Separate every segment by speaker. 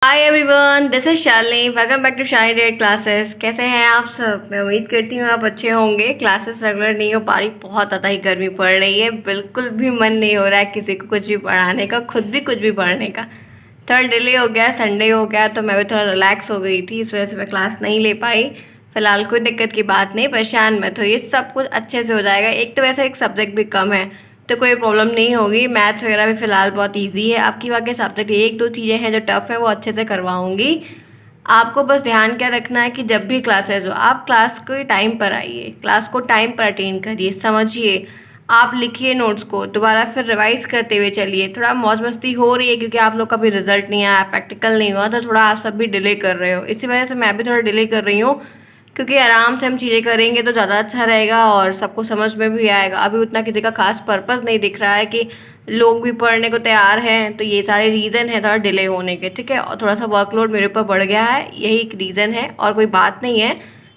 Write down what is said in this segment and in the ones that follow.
Speaker 1: Hi everyone, this is Shalini. Welcome back to Shalini date classes. कैसे हैं आप सब? मैं उम्मीद करती हूँ आप अच्छे होंगे। क्लासेस रेगुलर नहीं हो पा रही, बहुत ज़्यादा ही गर्मी पड़ रही है। बिल्कुल भी मन नहीं हो रहा है किसी को कुछ भी पढ़ाने का, खुद भी कुछ भी पढ़ने का। थोड़ा डिले हो गया, संडे हो गया तो मैं भी थोड़ा रिलैक्स हो गई थी, इस वजह से मैं क्लास नहीं ले पाई। फिलहाल कोई दिक्कत की बात नहीं, परेशान मत हो, ये सब कुछ अच्छे से हो जाएगा। एक तो वैसे एक सब्जेक्ट भी कम है तो कोई प्रॉब्लम नहीं होगी। मैथ्स वगैरह भी फ़िलहाल बहुत इजी है। आपकी बाकी सब्जेक्ट एक दो चीज़ें हैं जो टफ़ है, वो अच्छे से करवाऊँगी। आपको बस ध्यान क्या रखना है कि जब भी क्लासेस हो आप क्लास को टाइम पर आइए, क्लास को टाइम पर अटेंड करिए, समझिए, आप लिखिए नोट्स को, दोबारा फिर रिवाइज करते हुए चलिए। थोड़ा मौज मस्ती हो रही है क्योंकि आप लोग का भी रिजल्ट नहीं आया, प्रैक्टिकल नहीं हुआ, तो थोड़ा आप सब भी डिले कर रहे हो। इसी वजह से मैं भी थोड़ा डिले कर रही हूँ, क्योंकि आराम से हम चीज़ें करेंगे तो ज़्यादा अच्छा रहेगा और सबको समझ में भी आएगा। अभी उतना किसी का खास पर्पस नहीं दिख रहा है कि लोग भी पढ़ने को तैयार हैं, तो ये सारे रीज़न है थोड़ा डिले होने के, ठीक है। और थोड़ा सा वर्कलोड मेरे ऊपर बढ़ गया है, यही एक रीज़न है और कोई बात नहीं है।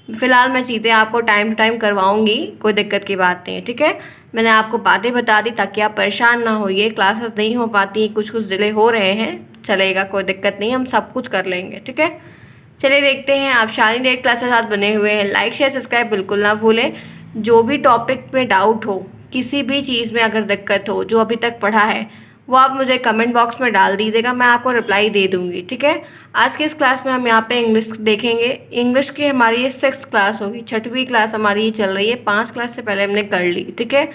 Speaker 1: फ़िलहाल मैं चीज़ें आपको टाइम टू टाइम करवाऊँगी, कोई दिक्कत की बात नहीं है, ठीक है। मैंने आपको बातें बता दी ताकि आप परेशान ना होइए। क्लासेस नहीं हो पाती, कुछ कुछ डिले हो रहे हैं, चलेगा, कोई दिक्कत नहीं, हम सब कुछ कर लेंगे, ठीक है। चलिए देखते हैं। आप शालिनी डेट क्लास के साथ बने हुए हैं, लाइक शेयर सब्सक्राइब बिल्कुल ना भूलें। जो भी टॉपिक पे डाउट हो, किसी भी चीज़ में अगर दिक्कत हो जो अभी तक पढ़ा है, वो आप मुझे कमेंट बॉक्स में डाल दीजिएगा, मैं आपको रिप्लाई दे दूँगी, ठीक है। आज के इस क्लास में हम यहाँ पे इंग्लिश देखेंगे। इंग्लिश की हमारी ये 6th क्लास होगी, 6वीं क्लास हमारी ये चल रही है। 5 क्लास से पहले हमने कर ली, ठीक है।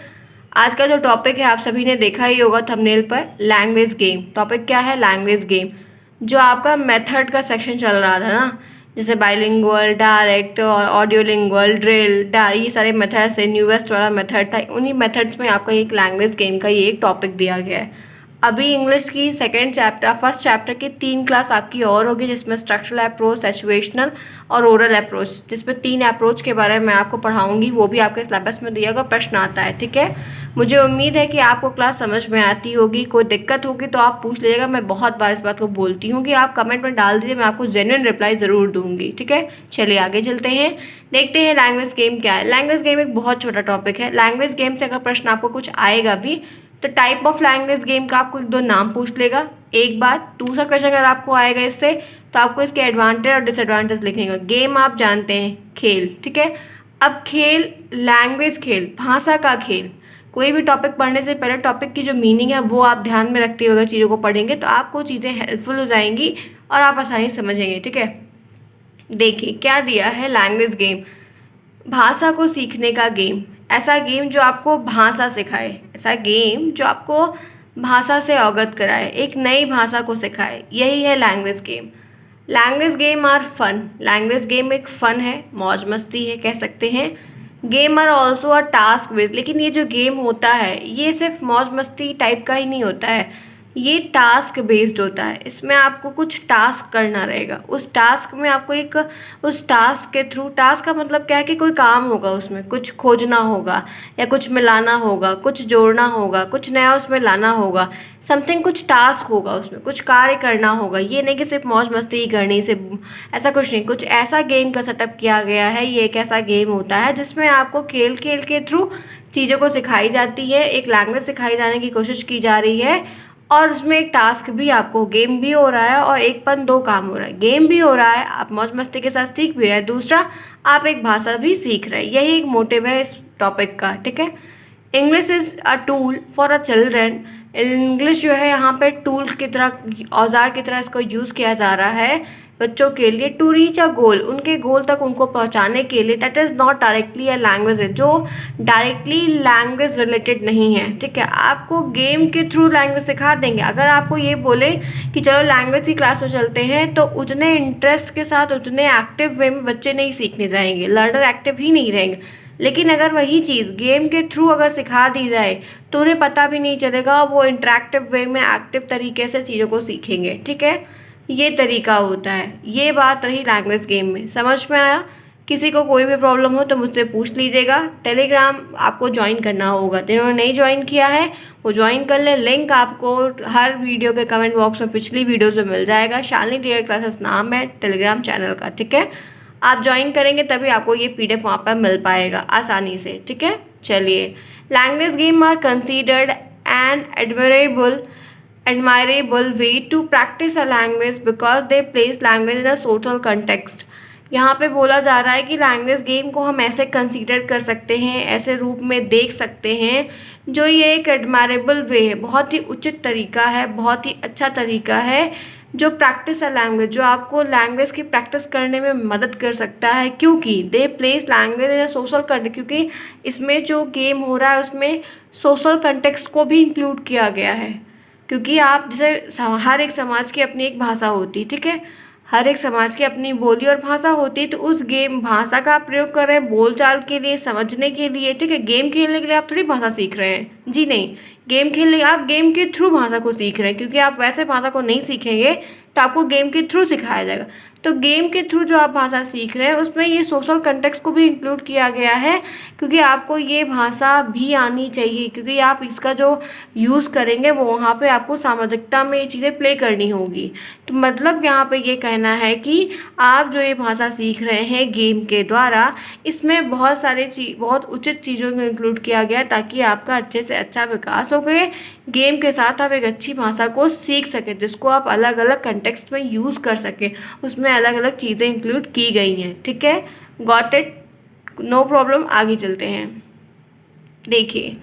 Speaker 1: आज का जो टॉपिक है आप सभी ने देखा ही होगा थंबनेल पर, लैंग्वेज गेम। टॉपिक क्या है? Language game. जो आपका मेथड का सेक्शन चल रहा था ना, जैसे बाइलिंगुअल, डायरेक्ट और ऑडियोलिंगुअल, ड्रिल, ये सारे मेथड्स है। न्यूएस्ट वाला मेथड था, उन्हीं मेथड्स में आपका एक लैंग्वेज गेम का ये एक टॉपिक दिया गया है। अभी इंग्लिश की फर्स्ट चैप्टर की 3 क्लास आपकी और होगी, जिसमें स्ट्रक्चरल अप्रोच, सिचुएशनल और ओरल अप्रोच, जिसमें 3 अप्रोच के बारे में मैं आपको पढ़ाऊंगी। वो भी आपके सिलेबस में दिया हुआ प्रश्न आता है, ठीक है। मुझे उम्मीद है कि आपको क्लास समझ में आती होगी। कोई दिक्कत होगी तो आप पूछ लीजिएगा। मैं बहुत बार इस बात को बोलती हूँ कि आप कमेंट में डाल दीजिए, मैं आपको जेन्युइन रिप्लाई ज़रूर दूंगी, ठीक है। चलिए आगे चलते हैं, देखते हैं लैंग्वेज गेम क्या है। लैंग्वेज गेम एक बहुत छोटा टॉपिक है। लैंग्वेज गेम से अगर प्रश्न आपको कुछ आएगा भी तो टाइप ऑफ लैंग्वेज गेम का आपको 1-2 नाम पूछ लेगा एक बार। दूसरा क्वेश्चन अगर आपको आएगा इससे, तो आपको इसके एडवांटेज और डिसएडवांटेज लिखने का। गेम आप जानते हैं, खेल, ठीक है। अब खेल, लैंग्वेज खेल, भाषा का खेल। कोई भी टॉपिक पढ़ने से पहले टॉपिक की जो मीनिंग है वो आप ध्यान में रखते हुए अगर चीज़ों को पढ़ेंगे तो आपको चीज़ें हेल्पफुल हो जाएंगी और आप आसानी से समझेंगे, ठीक है। देखिए क्या दिया है लैंग्वेज गेम, भाषा को सीखने का गेम। ऐसा गेम जो आपको भाषा सिखाए, ऐसा गेम जो आपको भाषा से अवगत कराए, एक नई भाषा को सिखाए, यही है language game. Language game are fun. Language game एक फ़न है, मौज मस्ती है, कह सकते हैं। Game are also a task based. लेकिन ये जो गेम होता है ये सिर्फ मौज मस्ती टाइप का ही नहीं होता है, ये टास्क बेस्ड होता है। इसमें आपको कुछ टास्क करना रहेगा, उस टास्क में आपको एक, उस टास्क के थ्रू, टास्क का मतलब क्या है कि कोई काम होगा, उसमें कुछ खोजना होगा या कुछ मिलाना होगा, कुछ जोड़ना होगा, कुछ नया उसमें लाना होगा, समथिंग कुछ टास्क होगा, उसमें कुछ कार्य करना होगा। ये नहीं कि सिर्फ मौज मस्ती ही करनी से, ऐसा कुछ नहीं। कुछ ऐसा गेम का सेटअप किया गया है, ये एक ऐसा गेम होता है जिसमें आपको खेल खेल के थ्रू चीज़ों को सिखाई जाती है, एक लैंग्वेज सिखाई जाने की कोशिश की जा रही है। और उसमें एक टास्क भी, आपको गेम भी हो रहा है और एक पन दो काम हो रहा है। गेम भी हो रहा है, आप मौज मस्ती के साथ सीख भी रहे हैं, दूसरा आप एक भाषा भी सीख रहे हैं। यही एक मोटिव है इस टॉपिक का, ठीक है। English is a tool for a children. English जो है यहाँ पे टूल की तरह, औजार की तरह इसको यूज़ किया जा रहा है बच्चों के लिए, टू रीच अ गोल, उनके गोल तक उनको पहुँचाने के लिए। That is not directly a language, जो डायरेक्टली लैंग्वेज रिलेटेड नहीं है, ठीक है। आपको गेम के थ्रू लैंग्वेज सिखा देंगे। अगर आपको ये बोले कि चलो लैंग्वेज की क्लास में चलते हैं, तो उतने इंटरेस्ट के साथ, उतने एक्टिव वे में बच्चे नहीं सीखने जाएंगे, लर्नर एक्टिव ही नहीं रहेंगे। लेकिन अगर वही चीज़ गेम के थ्रू अगर सिखा दी जाए तो उन्हें पता भी नहीं चलेगा, वो इंटरेक्टिव वे में एक्टिव तरीके से चीज़ों को सीखेंगे, ठीक है। ये तरीका होता है। ये बात रही लैंग्वेज गेम में, समझ में आया? किसी को कोई भी प्रॉब्लम हो तो मुझसे पूछ लीजिएगा। टेलीग्राम आपको ज्वाइन करना होगा, जिन्होंने नहीं ज्वाइन किया है वो ज्वाइन कर ले। लिंक आपको हर वीडियो के कमेंट बॉक्स में, पिछली वीडियोस में मिल जाएगा। शालिनी डेट क्लासेस नाम है टेलीग्राम चैनल का, ठीक है। आप ज्वाइन करेंगे तभी आपको ये PDF वहाँ पर मिल पाएगा आसानी से, ठीक है। चलिए, language game are considered and admirable way to practice a language because they place language in a social context। यहाँ पे बोला जा रहा है कि लैंग्वेज गेम को हम ऐसे कंसीडर कर सकते हैं, ऐसे रूप में देख सकते हैं, जो ये एक एडमायरेबल वे है, बहुत ही उचित तरीका है, बहुत ही अच्छा तरीका है जो प्रैक्टिस है लैंग्वेज, जो आपको लैंग्वेज की प्रैक्टिस करने में मदद कर सकता है। क्योंकि दे place language in a social context, क्योंकि इसमें जो गेम हो रहा है उसमें सोशल कंटेक्स्ट को भी इंक्लूड किया गया है। क्योंकि आप जैसे हर एक समाज की अपनी एक भाषा होती है, ठीक है, हर एक समाज की अपनी बोली और भाषा होती है, तो उस गेम भाषा का आप प्रयोग कर रहे हैं बोलचाल के लिए, समझने के लिए, ठीक है। गेम खेलने के लिए आप थोड़ी भाषा सीख रहे हैं, जी नहीं। गेम खेलने आप गेम के थ्रू भाषा को सीख रहे हैं, क्योंकि आप वैसे भाषा को नहीं सीखेंगे तो आपको गेम के थ्रू सिखाया जाएगा। तो गेम के थ्रू जो आप भाषा सीख रहे हैं उसमें ये सोशल कंटेक्स्ट को भी इंक्लूड किया गया है, क्योंकि आपको ये भाषा भी आनी चाहिए, क्योंकि आप इसका जो यूज़ करेंगे वो वहाँ पे आपको सामाजिकता में ये चीज़ें प्ले करनी होगी। तो मतलब यहाँ पे ये कहना है कि आप जो ये भाषा सीख रहे हैं गेम के द्वारा, इसमें बहुत सारे बहुत उचित चीज़ों को इंक्लूड किया गया है ताकि आपका अच्छे से अच्छा विकास हो गए। गेम के साथ आप एक अच्छी भाषा को सीख सकें जिसको आप अलग अलग कंटेक्स्ट में यूज़ कर सकें, उसमें अलग अलग चीज़ें इंक्लूड की गई हैं, ठीक है। Got it, no problem. आगे चलते हैं। देखिए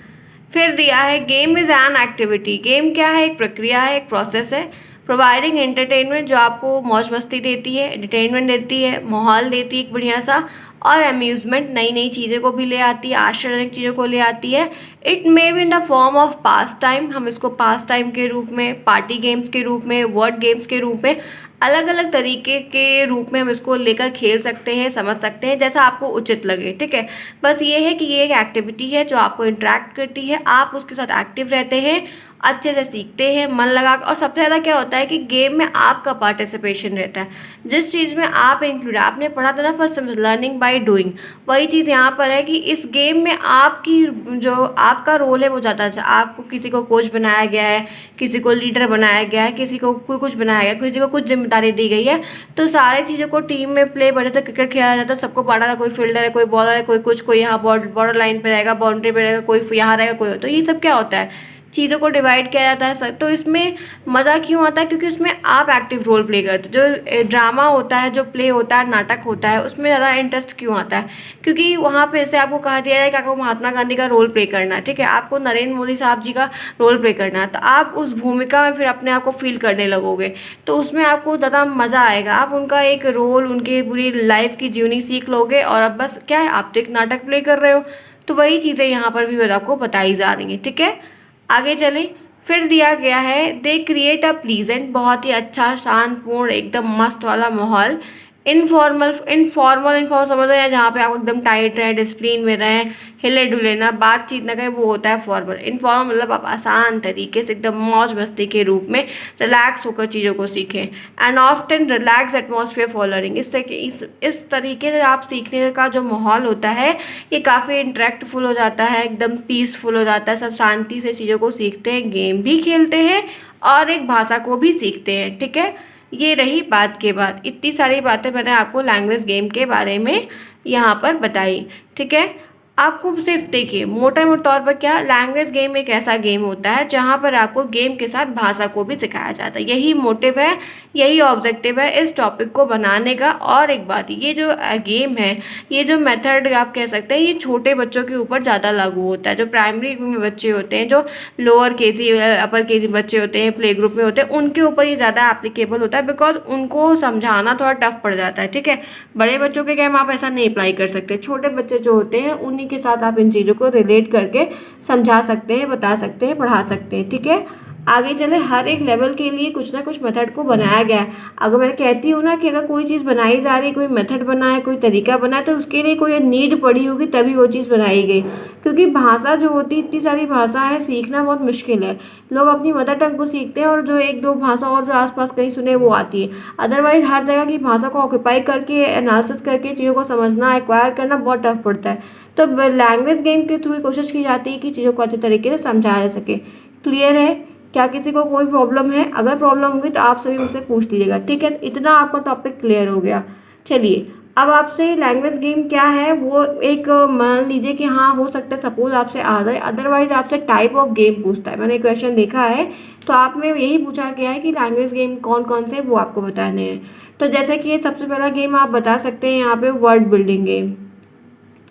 Speaker 1: फिर दिया है game is an activity. Game क्या है? एक प्रक्रिया है, एक प्रोसेस है। प्रोवाइडिंग एंटरटेनमेंट, जो आपको मौज मस्ती देती है, एंटरटेनमेंट देती है, माहौल देती है एक बढ़िया सा, और अम्यूज़मेंट, नई नई चीज़ों को भी ले आती है, आश्चर्यजनक चीज़ों को ले आती है। It may be in the form of pass time, हम इसको पास टाइम के रूप में, पार्टी गेम्स के रूप में, वर्ड गेम्स के रूप में, अलग अलग तरीके के रूप में हम इसको लेकर खेल सकते हैं, समझ सकते हैं, जैसा आपको उचित लगे, ठीक है। बस ये है कि ये एक एक्टिविटी है जो आपको इंटरेक्ट करती है, आप उसके साथ एक्टिव रहते हैं, अच्छे से सीखते हैं मन लगा। और सबसे ज़्यादा क्या होता है कि गेम में आपका पार्टिसिपेशन रहता है, जिस चीज़ में आप इंक्लूड, आपने पढ़ा था ना फर्स्ट लर्निंग बाय डूइंग, वही चीज़ यहाँ पर है कि इस गेम में आपकी जो आपका रोल है वो ज़्यादा अच्छा। आपको किसी को कोच बनाया गया है, किसी को लीडर बनाया गया है, किसी को कुछ बनाया गया, किसी को कुछ जिम्मेदारी दी गई है। तो सारे चीज़ों को टीम में प्ले, बड़े से क्रिकेट खेला जाता है, सबको बांटा था, कोई फील्डर है, कोई बॉलर है, कोई कुछ, कोई यहाँ बॉर्डर लाइन पर रहेगा, बाउंड्री पर रहेगा, कोई यहाँ रहेगा, कोई। तो ये सब क्या होता है, चीज़ों को डिवाइड किया जाता है। तो इसमें मज़ा क्यों आता है? क्योंकि उसमें आप एक्टिव रोल प्ले करते हो। जो ड्रामा होता है, जो प्ले होता है, नाटक होता है, उसमें ज़्यादा इंटरेस्ट क्यों आता है? क्योंकि वहाँ पे से आपको कहा दिया जाए कि आपको महात्मा गांधी का रोल प्ले करना है, ठीक है, आपको नरेंद्र मोदी साहब जी का रोल प्ले करना है, तो आप उस भूमिका में फिर अपने आप को फील करने लगोगे, तो उसमें आपको ज़्यादा मज़ा आएगा। आप उनका एक रोल, उनकी पूरी लाइफ की जीवनी सीख लोगे, और अब बस क्या है, आप तो एक नाटक प्ले कर रहे हो। तो वही चीज़ें यहाँ पर भी आपको बताई जा रही हैं, ठीक है। आगे चलें। फिर दिया गया है दे क्रिएट अ प्लीजेंट, बहुत ही अच्छा शांतपूर्ण एकदम मस्त वाला माहौल। इनफॉर्मल समझ रहे हैं, जहाँ पे आप एकदम टाइट रहें, डिसिप्लिन में रहें, हिले डुले ना, बातचीत ना करें, वो होता है फॉर्मल। इनफॉर्मल मतलब आप आसान तरीके से एकदम मौज मस्ती के रूप में रिलैक्स होकर चीज़ों को सीखें। And often relax atmosphere for learning, इससे कि इस तरीके से आप सीखने का जो माहौल होता है ये काफ़ी इंटरेक्टफुल हो जाता है, एकदम पीसफुल हो जाता है, सब शांति से चीज़ों को सीखते हैं, गेम भी खेलते हैं और एक भाषा को भी सीखते हैं, ठीक है। ये रही बात के बाद, इतनी सारी बातें मैंने आपको लैंग्वेज गेम के बारे में यहाँ पर बताई, ठीक है। आपको सिर्फ देखिए मोटे तौर पर क्या, लैंग्वेज गेम एक ऐसा गेम होता है जहाँ पर आपको गेम के साथ भाषा को भी सिखाया जाता है। यही मोटिव है, यही ऑब्जेक्टिव है इस टॉपिक को बनाने का। और एक बात, ये जो गेम है, ये जो मेथड आप कह सकते हैं, ये छोटे बच्चों के ऊपर ज़्यादा लागू होता है। जो प्राइमरी में बच्चे होते हैं, जो लोअर केजी अपर केजी बच्चे होते हैं, प्ले ग्रुप में होते हैं, उनके ऊपर ये ज़्यादा एप्लीकेबल होता है, बिकॉज उनको समझाना थोड़ा टफ पड़ जाता है, ठीक है। बड़े बच्चों के गेम आप ऐसा नहीं अप्लाई कर सकते, छोटे बच्चे जो होते हैं उन्हीं के साथ आप इन चीज़ों को रिलेट करके समझा सकते हैं, बता सकते हैं, पढ़ा सकते हैं, ठीक है। आगे चले, हर एक लेवल के लिए कुछ ना कुछ मेथड को बनाया गया है। अगर मैं कहती हूँ ना कि अगर कोई चीज़ बनाई जा रही है, कोई मेथड बना है, कोई तरीका बना है, तो उसके लिए कोई नीड पड़ी होगी तभी वो चीज़ बनाई गई। क्योंकि भाषा जो होती है, इतनी सारी भाषा है, सीखना बहुत मुश्किल है। लोग अपनी मदर टंग को सीखते हैं और जो एक दो भाषा और जो आसपास कहीं सुने वो आती है। अदरवाइज हर जगह की भाषा को ऑक्यूपाई करके, एनालिसिस करके चीज़ों को समझना, एक्वायर करना बहुत टफ पड़ता है। तो लैंग्वेज गेम के थ्रू कोशिश की जाती है कि चीज़ों को अच्छे तरीके से समझाया जा सके। क्लियर है? क्या किसी को कोई प्रॉब्लम है? अगर प्रॉब्लम होगी तो आप सभी मुझसे पूछ लीजिएगा, ठीक है। इतना आपका टॉपिक क्लियर हो गया। चलिए अब आपसे लैंग्वेज गेम क्या है वो एक मान लीजिए कि हाँ हो सकता है सपोज आपसे आ जाए, अदरवाइज आपसे टाइप ऑफ गेम पूछता है। मैंने क्वेश्चन देखा है तो आप में यही पूछा गया है कि लैंग्वेज गेम कौन कौन से वो आपको बताने हैं। तो जैसे कि ये सबसे पहला गेम आप बता सकते हैं यहाँ पे word building game.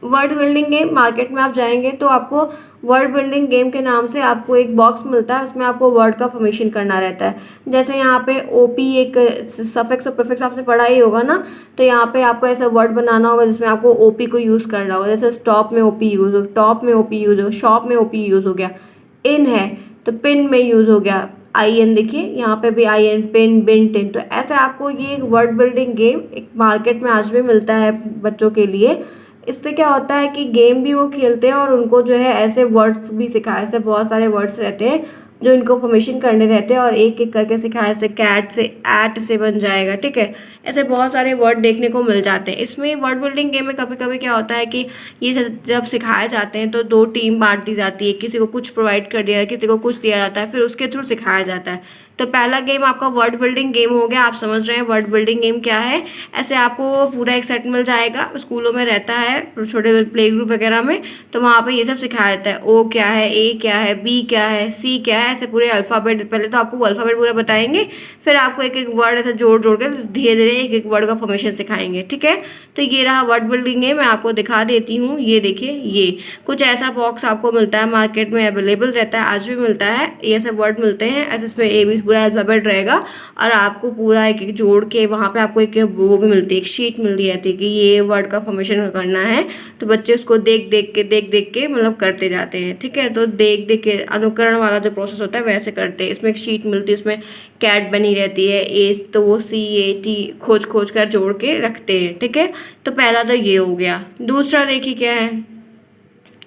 Speaker 1: Word building game market में आप जाएंगे तो आपको वर्ड बिल्डिंग गेम के नाम से आपको एक बॉक्स मिलता है, उसमें आपको वर्ड का फॉर्मेशन करना रहता है। जैसे यहाँ पे ओपी एक सफिक्स और प्रीफिक्स आपने पढ़ा ही होगा ना, तो यहाँ पे आपको ऐसा वर्ड बनाना होगा जिसमें आपको ओपी को यूज़ करना होगा। जैसे स्टॉप में ओपी यूज़ हो, टॉप में ओपी यूज़ हो, शॉप में ओपी यूज़ हो गया, इन है तो पिन में यूज़ हो गया, आई एन देखिए यहाँ पे भी I N, pin, bin, tin. तो ऐसे आपको ये एक वर्ड बिल्डिंग गेम एक मार्केट में आज भी मिलता है बच्चों के लिए। इससे क्या होता है कि गेम भी वो खेलते हैं और उनको जो है ऐसे वर्ड्स भी सिखाए, ऐसे बहुत सारे वर्ड्स रहते हैं जो इनको फॉर्मेशन करने रहते हैं और एक एक करके सिखाए। जैसे कैट से एट से बन जाएगा, ठीक है। ऐसे बहुत सारे वर्ड देखने को मिल जाते हैं। इसमें वर्ड बिल्डिंग गेम में कभी कभी क्या होता है कि ये जब सिखाए जाते हैं तो दो टीम बांट दी जाती है, किसी को कुछ प्रोवाइड कर दिया, किसी को कुछ दिया जाता है, फिर उसके थ्रू सिखाया जाता है। तो पहला गेम आपका वर्ड बिल्डिंग गेम हो गया। आप समझ रहे हैं वर्ड बिल्डिंग गेम क्या है। ऐसे आपको पूरा एक सेट मिल जाएगा, स्कूलों में रहता है छोटे प्ले ग्रुप वगैरह में, तो वहाँ पे ये सब सिखाया जाता है। ओ क्या है, ए क्या है, बी क्या है, सी क्या है, ऐसे पूरे अल्फ़ाबेट। पहले तो आपको वो अल्फ़ाबेट पूरा बताएंगे, फिर आपको एक एक वर्ड ऐसे जोड़ जोड़ कर धीरे धीरे एक एक वर्ड का फॉर्मेशन सिखाएंगे, ठीक है। तो ये रहा वर्ड बिल्डिंग गेम, मैं आपको दिखा देती हूँ। ये देखिए, ये कुछ ऐसा बॉक्स आपको मिलता है, मार्केट में अवेलेबल रहता है, आज भी मिलता है। ये सब वर्ड मिलते हैं ऐसे, इसमें ए बी पूरा अल्फ़ाबेट रहेगा और आपको पूरा एक एक जोड़ के वहाँ पे आपको एक वो भी मिलती है, एक शीट मिलती रहती है कि ये वर्ड का फॉर्मेशन करना है। तो बच्चे उसको देख देख के मतलब करते जाते हैं, ठीक है। तो देख देख के अनुकरण वाला जो प्रोसेस होता है वैसे करते हैं। इसमें एक शीट मिलती है, उसमें कैट बनी रहती है, ए तो वो सी ए टी खोज खोज कर जोड़ के रखते हैं, ठीक है। तो पहला तो ये हो गया। दूसरा देखिए क्या है।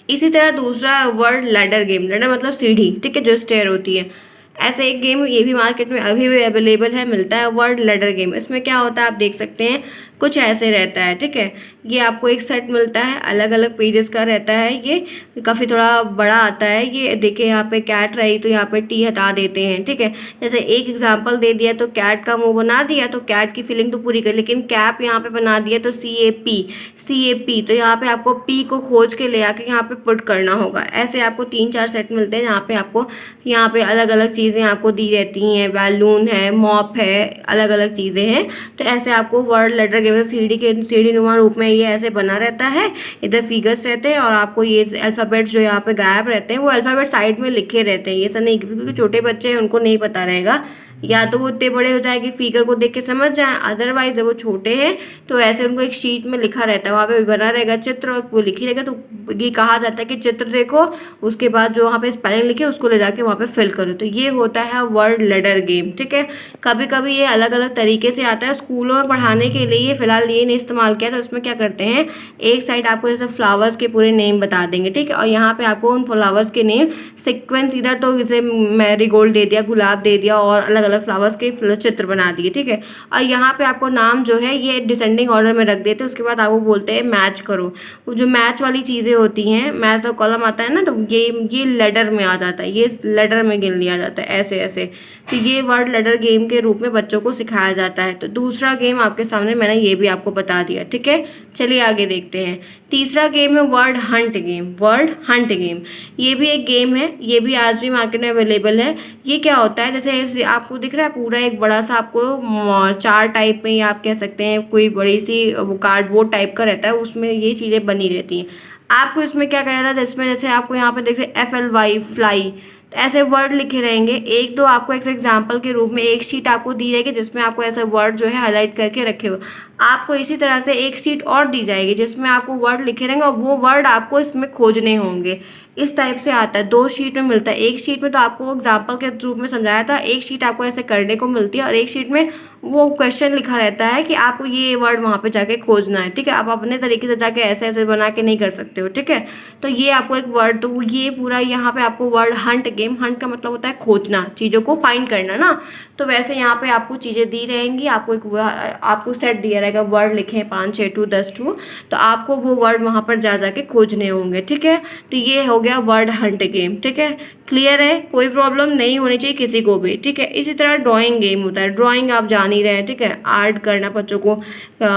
Speaker 1: इसी तरह दूसरा वर्ड लैडर गेम, लैडर मतलब सीढ़ी, ठीक है, जो स्टेयर होती है। ऐसे एक गेम ये भी मार्केट में अभी भी अवेलेबल है, मिलता है, वर्ड लैडर गेम। इसमें क्या होता है आप देख सकते हैं, कुछ ऐसे रहता है, ठीक है। ये आपको एक सेट मिलता है, अलग अलग पेजेस का रहता है। ये काफ़ी थोड़ा बड़ा आता है। ये देखिए यहाँ पे कैट रही तो यहाँ पे टी हटा देते हैं, ठीक है। जैसे एक एग्जांपल दे दिया तो कैट का मुंह बना दिया, तो कैट की फीलिंग तो पूरी कर, लेकिन कैप यहाँ पे बना दिया तो सी ए पी, तो यहाँ पे आपको पी को खोज के ले आके यहाँ पे पुट करना होगा। ऐसे आपको 3-4 सेट मिलते हैं जहाँ पे आपको यहाँ पे अलग अलग चीज़ें आपको दी रहती हैं, बैलून है, मॉप है, अलग अलग चीज़ें हैं। तो ऐसे आपको वर्ड लेटर के सीढ़ी नुमा रूप में ये ऐसे बना रहता है, इधर फिगर्स रहते हैं और आपको ये अल्फ़ाबेट्स जो यहाँ पे गायब रहते हैं वो अल्फ़ाबेट साइड में लिखे रहते हैं। ये सब नहीं, क्योंकि छोटे बच्चे हैं उनको नहीं पता रहेगा, या तो वो इतने बड़े हो जाए कि फिगर को देख के समझ जाए, अदरवाइज जब वो छोटे हैं तो ऐसे उनको एक शीट में लिखा रहता है, वहाँ पे बना रहेगा चित्र और वो लिखी रहेगा। तो ये कहा जाता है कि चित्र देखो, उसके बाद जो वहाँ पे स्पेलिंग लिखे उसको ले जाके वहाँ पे फिल करो। तो ये होता है वर्ड लेटर गेम, ठीक है। कभी कभी ये अलग अलग तरीके से आता है। स्कूलों में पढ़ाने के लिए फिलहाल ये नहीं इस्तेमाल किया, तो उसमें क्या करते हैं, एक साइड आपको जैसे फ्लावर्स के पूरे नेम बता देंगे, ठीक है, और यहाँ पे आपको उन फ्लावर्स के नेम सिक्वेंस, इधर तो जैसे मैरीगोल्ड दे दिया, गुलाब दे दिया और अलग अलग फ्लावर्स के चित्र बना दिए, ठीक है। और यहाँ पे आपको नाम जो है ये डिसेंडिंग ऑर्डर में रख देते हैं। उसके बाद आपको बोलते हैं मैच करो। वो जो मैच वाली चीज़ें होती हैं, मैच का कॉलम आता है ना, तो ये लेटर में आ जाता है, ये लेटर में गिन लिया जाता है, ऐसे ऐसे। तो ये वर्ड लेटर गेम के रूप में बच्चों को सिखाया जाता है। तो दूसरा गेम आपके सामने मैंने ये भी आपको बता दिया, ठीक है। चलिए आगे देखते हैं। तीसरा गेम है word hunt game. Word hunt game ये भी एक गेम है, ये भी आज भी मार्केट में अवेलेबल है। ये क्या होता है, जैसे आपको दिख रहा है पूरा एक बड़ा सा आपको चार टाइप में, या आप कह सकते हैं कोई बड़ी सी वो कार्डबोर्ड टाइप का रहता है, उसमें ये चीज़ें बनी रहती हैं। आपको इसमें क्या करना था, जिसमें जैसे आपको यहाँ पे देख रहे FLY फ्लाई, तो ऐसे वर्ड लिखे रहेंगे। एक दो आपको ऐसे एग्जाम्पल के रूप में एक शीट आपको दी जाएगी जिसमें आपको ऐसे वर्ड जो है हाईलाइट करके रखे हुए। आपको इसी तरह से एक शीट और दी जाएगी जिसमें आपको वर्ड लिखे रहेंगे और वो वर्ड आपको इसमें खोजने होंगे। इस टाइप से आता है, 2 शीट में मिलता है। एक शीट में तो आपको एग्जाम्पल के रूप में समझाया था, एक शीट आपको ऐसे करने को मिलती है और एक शीट में वो क्वेश्चन लिखा रहता है कि आपको ये वर्ड वहाँ पे जाके खोजना है, ठीक है। आप अपने तरीके से जाके ऐसे ऐसे बना के नहीं कर सकते हो, ठीक है। तो ये आपको एक वर्ड, तो ये पूरा यहाँ पे आपको वर्ड हंट गेम, हंट का मतलब होता है खोजना, चीज़ों को फाइंड करना ना। तो वैसे यहाँ पे आपको चीज़ें दी रहेंगी, आपको सेट दिया रहेगा, वर्ड लिखे 5, 6 टू 10 टू, तो आपको वो वर्ड वहाँ पर जा जाके खोजने होंगे, ठीक है। तो ये हो गया वर्ड हंट गेम, ठीक है। क्लियर है, कोई प्रॉब्लम नहीं होनी चाहिए किसी को भी, ठीक है। इसी तरह ड्राइंग गेम होता है, ड्राइंग आप जान ही रहे हैं, ठीक है। आर्ट करना बच्चों को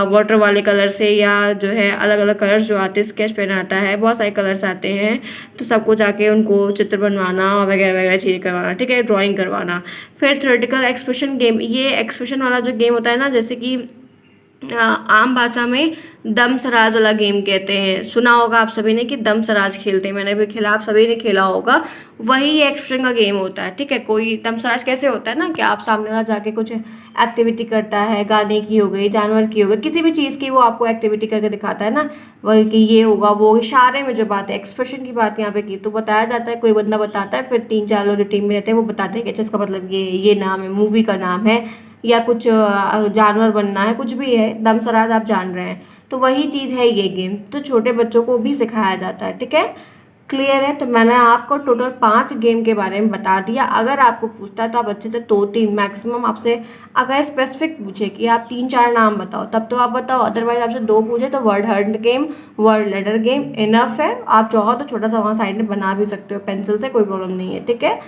Speaker 1: वाटर वाले कलर से, या जो है अलग अलग कलर्स जो आते हैं, स्केच पेन आता है, बहुत सारे कलर्स आते हैं, तो सबको जाके उनको चित्र बनवाना वगैरह वगैरह चीज़ें करवाना, ठीक है, ड्राइंग करवाना। फिर थ्योरेटिकल एक्सप्रेशन गेम, ये एक्सप्रेशन वाला जो गेम होता है ना, जैसे कि आम भाषा में दम सराज वाला गेम कहते हैं, सुना होगा आप सभी ने कि दम सराज खेलते हैं, मैंने भी खेला, आप सभी ने खेला होगा। वही एक्सप्रेशन का गेम होता है, ठीक है। कोई दम सराज कैसे होता है ना, कि आप सामने वाला जाके कुछ एक्टिविटी करता है, गाने की हो गई, जानवर की हो गई, किसी भी चीज़ की वो आपको एक्टिविटी करके दिखाता है ना, वही कि ये होगा वो, इशारे में जो बात है, एक्सप्रेशन की बात यहाँ पे की, तो बताया जाता है, कोई बंदा बताता है, फिर 3-4 लोग जो टीम में रहते हैं वो बताते हैं कि अच्छा इसका मतलब ये नाम है, मूवी का नाम है, या कुछ जानवर बनना है, कुछ भी है, दमसराज आप जान रहे हैं, तो वही चीज़ है ये गेम, तो छोटे बच्चों को भी सिखाया जाता है, ठीक है। क्लियर है, तो मैंने आपको टोटल 5 गेम के बारे में बता दिया। अगर आपको पूछता है तो आप अच्छे से 2-3 मैक्सिमम, आपसे अगर स्पेसिफिक पूछे कि आप 3-4 नाम बताओ तब तो आप बताओ, अदरवाइज आपसे 2 पूछे तो word hunt game, word letter game enough है। आप चाहो तो छोटा सा वहाँ साइड में बना भी सकते हो पेंसिल से, कोई प्रॉब्लम नहीं है, ठीक है।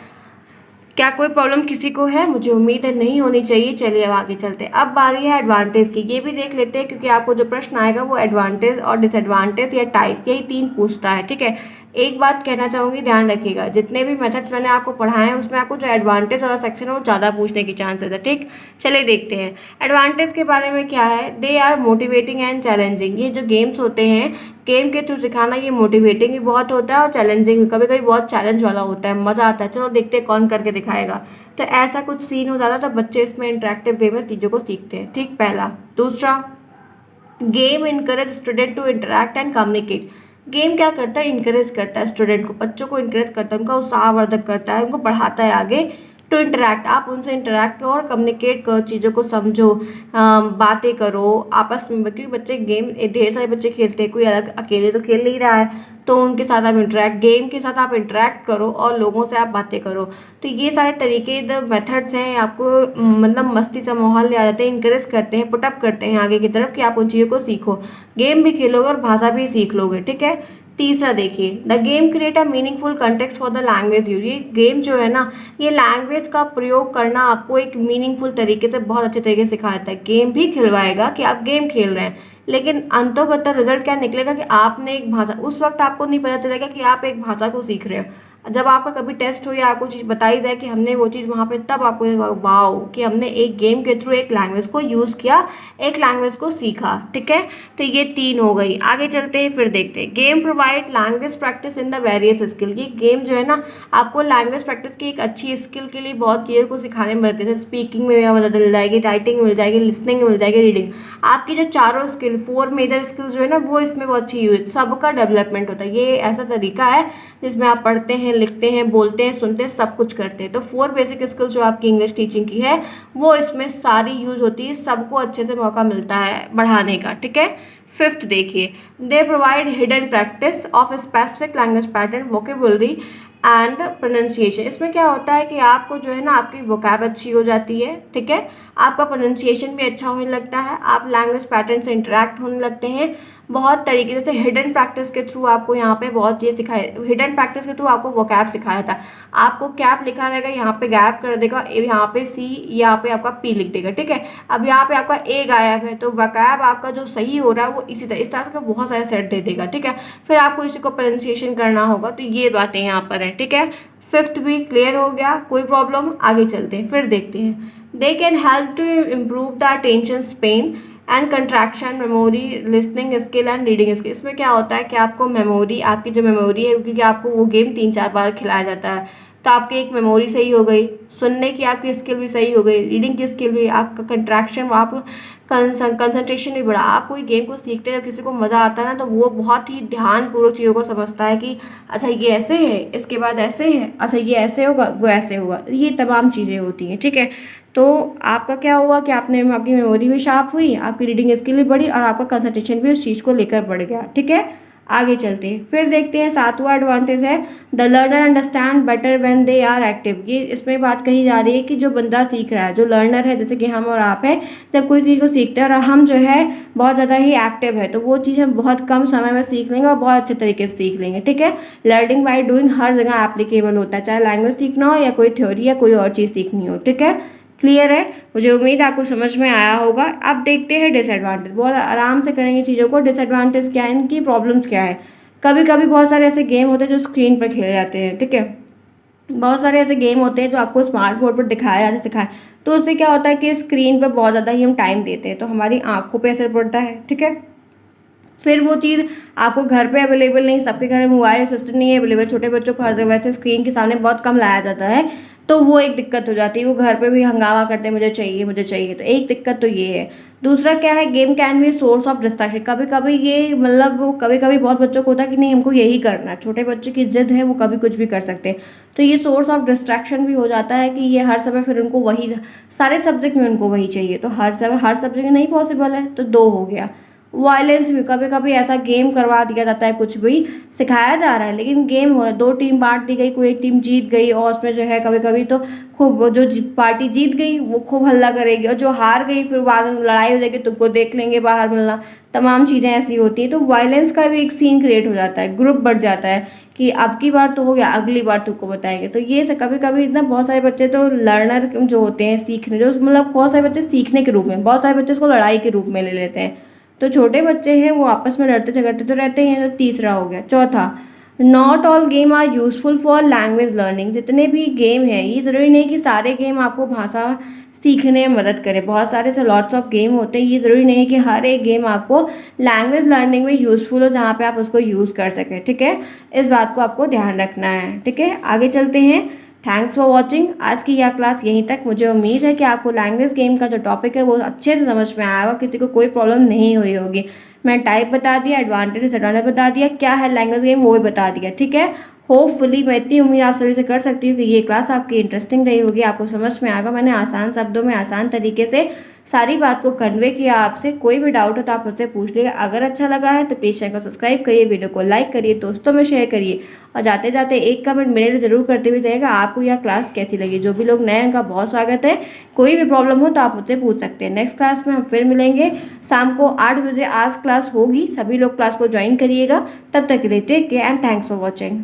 Speaker 1: क्या कोई प्रॉब्लम किसी को है? मुझे उम्मीद है नहीं होनी चाहिए। चलिए अब आगे चलते हैं। अब बारी है एडवांटेज की, ये भी देख लेते हैं क्योंकि आपको जो प्रश्न आएगा वो एडवांटेज और डिसएडवांटेज या टाइप, यही 3 पूछता है, ठीक है। एक बात कहना चाहूँगी, ध्यान रखिएगा, जितने भी मेथड्स मैंने आपको पढ़ाए हैं उसमें आपको जो एडवांटेज वाला सेक्शन है वो ज़्यादा पूछने की चांसेस है, ठीक। चलिए देखते हैं एडवांटेज के बारे में क्या है। They are motivating and challenging, ये जो गेम्स होते हैं, गेम के थ्रू सिखाना, ये मोटिवेटिंग भी बहुत होता है और चैलेंजिंग भी, कभी कभी बहुत चैलेंज वाला होता है, मज़ा आता है। चलो देखते हैं कौन करके दिखाएगा। तो ऐसा कुछ सीन हो जाता है तो बच्चे इसमें इंटरेक्टिव वे में चीज़ों को सीखते हैं, ठीक, पहला। दूसरा, game encourage student to interact and communicate. Game क्या करता है? इनकरेज करता है स्टूडेंट को, बच्चों को इनकरेज करता है, उनका उत्साहवर्धक करता है, उनको बढ़ाता है आगे। टू इंटरेक्ट, आप उनसे इंटरेक्ट करो और कम्युनिकेट करो, चीज़ों को समझो, बातें करो आपस में, क्योंकि बच्चे गेम ढेर सारे बच्चे खेलते हैं, कोई अलग अकेले तो खेल नहीं रहा है, तो उनके साथ आप इंटरेक्ट, गेम के साथ आप इंटरेक्ट करो और लोगों से आप बातें करो। तो ये सारे तरीके, द मेथड्स हैं, आपको मतलब मस्ती सा माहौल ले आ जाते हैं, इंकरेज करते हैं, पुटअप करते हैं आगे की तरफ कि आप उन चीज़ों को सीखो, गेम भी खेलोगे और भाषा भी सीख लोगे, ठीक है। तीसरा देखिए, the game create a meaningful context for the language use. ये गेम जो है ना, ये लैंग्वेज का प्रयोग करना आपको एक मीनिंगफुल तरीके से, बहुत अच्छे तरीके से सिखाता है। गेम भी खिलवाएगा कि आप गेम खेल रहे हैं, लेकिन अंतोगत रिजल्ट क्या निकलेगा कि आपने एक भाषा, उस वक्त आपको नहीं पता चलेगा कि आप एक भाषा को सीख रहे हो। जब आपका कभी टेस्ट हो या आपको चीज़ बताई जाए कि हमने वो चीज़ वहाँ पे, तब आपको वाओ कि हमने एक गेम के थ्रू एक लैंग्वेज को यूज़ किया, एक लैंग्वेज को सीखा, ठीक है। तो ये 3 हो गई। आगे चलते हैं, फिर देखते हैं। Game provide language practice in the various skill. ये गेम जो है ना, आपको लैंग्वेज प्रैक्टिस की एक अच्छी स्किल के लिए बहुत चीज़ों को सिखाने में मदद, जैसे स्पीकिंग में मदद मिल जाएगी, राइटिंग में मिल जाएगी, लिसनिंग में मिल जाएगी, रीडिंग। आपकी जो चारों स्किल, 4 मेजर स्किल्स जो है ना, वो इसमें बहुत अच्छी यूज, सबका डेवलपमेंट होता है। ये ऐसा तरीका है जिसमें आप पढ़ते हैं, लिखते हैं, बोलते हैं, सुनते हैं, सब कुछ करते हैं। तो 4 बेसिक स्किल्स जो आपकी इंग्लिश टीचिंग की है वो इसमें सारी यूज होती है, सबको अच्छे से मौका मिलता है बढ़ाने का, ठीक है। फिफ्थ देखिए, they provide hidden practice of specific language pattern, vocabulary and pronunciation. इसमें क्या होता है कि आपको जो है ना, आपकी वोकैब अच्छी हो जाती है, ठीक है, आपका प्रोनाउंसिएशन भी अच्छा होने लगता है, आप लैंग्वेज पैटर्न से इंटरेक्ट होने लगते हैं बहुत तरीके से। हिडन प्रैक्टिस के थ्रू आपको यहाँ पे बहुत चीज़ सिखाए, हिडन प्रैक्टिस के थ्रू आपको वोकैब सिखाया था। आपको कैप लिखा रहेगा, यहाँ पे गैप कर देगा, यहाँ पे सी, यहाँ पे आपका पी लिख देगा, ठीक है। अब यहाँ पे आपका ए गायब है, तो वोकैब आपका जो सही हो रहा है वो इस तरह से बहुत सारे सेट दे देगा, ठीक है। फिर आपको इसी को प्रोनाउंसिएशन करना होगा, तो ये बातें यहाँ पर हैं, ठीक है। फिफ्थ भी क्लियर हो गया, कोई प्रॉब्लम। आगे चलते हैं, फिर देखते हैं। They can help to improve the attention span and contraction, memory, listening skill and reading skill. इसमें क्या होता है कि आपको मेमोरी, आपकी जो मेमोरी है, क्योंकि आपको वो गेम 3-4 बार खिलाया जाता है, तो आपकी एक मेमोरी सही हो गई, सुनने की आपकी स्किल भी सही हो गई, रीडिंग की स्किल भी, आपका कंट्रैक्शन, आप कंसंट्रेशन भी बढ़ा। आप कोई गेम को सीखते हैं, किसी को मज़ा आता है ना, तो वो बहुत ही ध्यानपूर्वक चीज़ों को समझता है कि अच्छा ये ऐसे है, इसके बाद ऐसे है, अच्छा ये ऐसे होगा, वो ऐसे होगा, ये तमाम चीज़ें होती हैं, ठीक है। तो आपका क्या हुआ कि आपकी मेमोरी भी शार्प हुई, आपकी रीडिंग स्किल भी बढ़ी और आपका कंसंट्रेशन भी उस चीज़ को लेकर बढ़ गया, ठीक है।
Speaker 2: आगे चलते हैं, फिर देखते हैं 7वां एडवांटेज है the learner understand better when they are active. ये इसमें बात कही जा रही है कि जो बंदा सीख रहा है, जो लर्नर है जैसे कि हम और आप हैं, जब कोई चीज़ को सीखते हैं और हम जो है बहुत ज़्यादा ही एक्टिव है तो वो चीज़ हम बहुत कम समय में सीख लेंगे और बहुत अच्छे तरीके से सीख लेंगे। ठीक है, लर्निंग बाय डूइंग हर जगह एप्लीकेबल होता है, चाहे लैंग्वेज सीखना हो या कोई थ्योरी या कोई और चीज़ सीखनी हो। ठीक है, क्लियर है, मुझे उम्मीद है आपको समझ में आया होगा। अब देखते हैं डिसएडवांटेज, बहुत आराम से करेंगे चीज़ों को। डिसएडवांटेज क्या है, इनकी प्रॉब्लम्स क्या है। कभी कभी बहुत सारे ऐसे गेम होते हैं जो स्क्रीन पर खेले जाते हैं। ठीक है, बहुत सारे ऐसे गेम होते हैं जो आपको स्मार्ट बोर्ड पर दिखाया जाता है, सिखाया, तो उससे क्या होता है कि स्क्रीन पर बहुत ज़्यादा ही हम टाइम देते हैं तो हमारी आंखों पे असर पड़ता है। ठीक है, फिर वो चीज़ आपको घर पे अवेलेबल नहीं, सबके घर में मोबाइल सिस्टम नहीं है अवेलेबल, छोटे बच्चों को हर जगह वैसे स्क्रीन के सामने बहुत कम लाया जाता है, तो वो एक दिक्कत हो जाती है। वो घर पे भी हंगामा करते हैं मुझे चाहिए मुझे चाहिए, तो एक दिक्कत तो ये है। दूसरा क्या है, game can be source of distraction. कभी कभी ये मतलब वो कभी कभी बहुत बच्चों को होता है कि नहीं हमको यही करना है, छोटे बच्चे की जिद है, वो कभी कुछ भी कर सकते हैं, तो ये सोर्स ऑफ डिस्ट्रैक्शन भी हो जाता है कि ये हर समय फिर उनको वही, सारे सब्जेक्ट में उनको वही चाहिए, तो हर समय हर सब्जेक्ट में नहीं पॉसिबल है, तो दो हो गया। वायलेंस भी, कभी कभी ऐसा गेम करवा दिया जाता है, कुछ भी सिखाया जा रहा है लेकिन गेम हो, दो टीम बांट दी गई, कोई एक टीम जीत गई और उसमें जो है कभी कभी तो खूब वो जो पार्टी जीत गई वो खूब हल्ला करेगी और जो हार गई फिर बाद में लड़ाई हो जाएगी, तुमको देख लेंगे बाहर मिलना, तमाम चीज़ें ऐसी होती हैं। तो वायलेंस का भी एक सीन क्रिएट हो जाता है, ग्रुप बढ़ जाता है कि अब की बार तो हो गया, अगली बार तुमको बताएंगे। तो ये से कभी कभी इतना बहुत सारे बच्चे तो लर्नर जो होते हैं, सीखने जो मतलब बहुत सारे बच्चे सीखने के रूप में, बहुत सारे बच्चे इसको लड़ाई के रूप में ले लेते हैं, तो छोटे बच्चे हैं वो आपस में लड़ते झगड़ते तो रहते हैं। तो तीसरा हो गया। चौथा, not all game are useful for language learning. जितने भी गेम हैं ये ज़रूरी नहीं कि सारे गेम आपको भाषा सीखने में मदद करें, बहुत सारे ऐसे लॉट्स ऑफ गेम होते हैं, ये ज़रूरी नहीं है कि हर एक गेम आपको लैंग्वेज लर्निंग में यूज़फुल हो जहाँ पे आप उसको यूज़ कर सकें। ठीक है, इस बात को आपको ध्यान रखना है। ठीक है, आगे चलते हैं। Thanks for watching. आज की यह क्लास यहीं तक। मुझे उम्मीद है कि आपको लैंग्वेज गेम का जो टॉपिक है वो अच्छे से समझ में आया होगा, किसी को कोई प्रॉब्लम नहीं हुई होगी। मैं टाइप बता दिया, एडवांटेज डिसएडवांटेज बता दिया, क्या है लैंग्वेज गेम वो भी बता दिया। ठीक है, होपफुली मैं इतनी उम्मीद आप सभी से कर सकती हूँ कि ये क्लास आपकी इंटरेस्टिंग रही होगी, आपको समझ में आएगा। मैंने आसान शब्दों में आसान तरीके से सारी बात को कन्वे किया आपसे। कोई भी डाउट हो तो आप मुझसे पूछ लीजिए। अगर अच्छा लगा है तो प्लीज़ चैनल को सब्सक्राइब करिए, वीडियो को लाइक करिए, दोस्तों में शेयर करिए और जाते जाते एक कमेंट मेरे लिए ज़रूर करते हुए जाइएगा आपको यह क्लास कैसी लगी। जो भी लोग नए हैं उनका बहुत स्वागत है, कोई भी प्रॉब्लम हो तो आप मुझसे पूछ सकते हैं। नेक्स्ट क्लास में हम फिर मिलेंगे शाम को 8 बजे। आज क्लास होगी, सभी लोग क्लास को ज्वाइन करिएगा। तब तक के लिए take care and thanks for watching.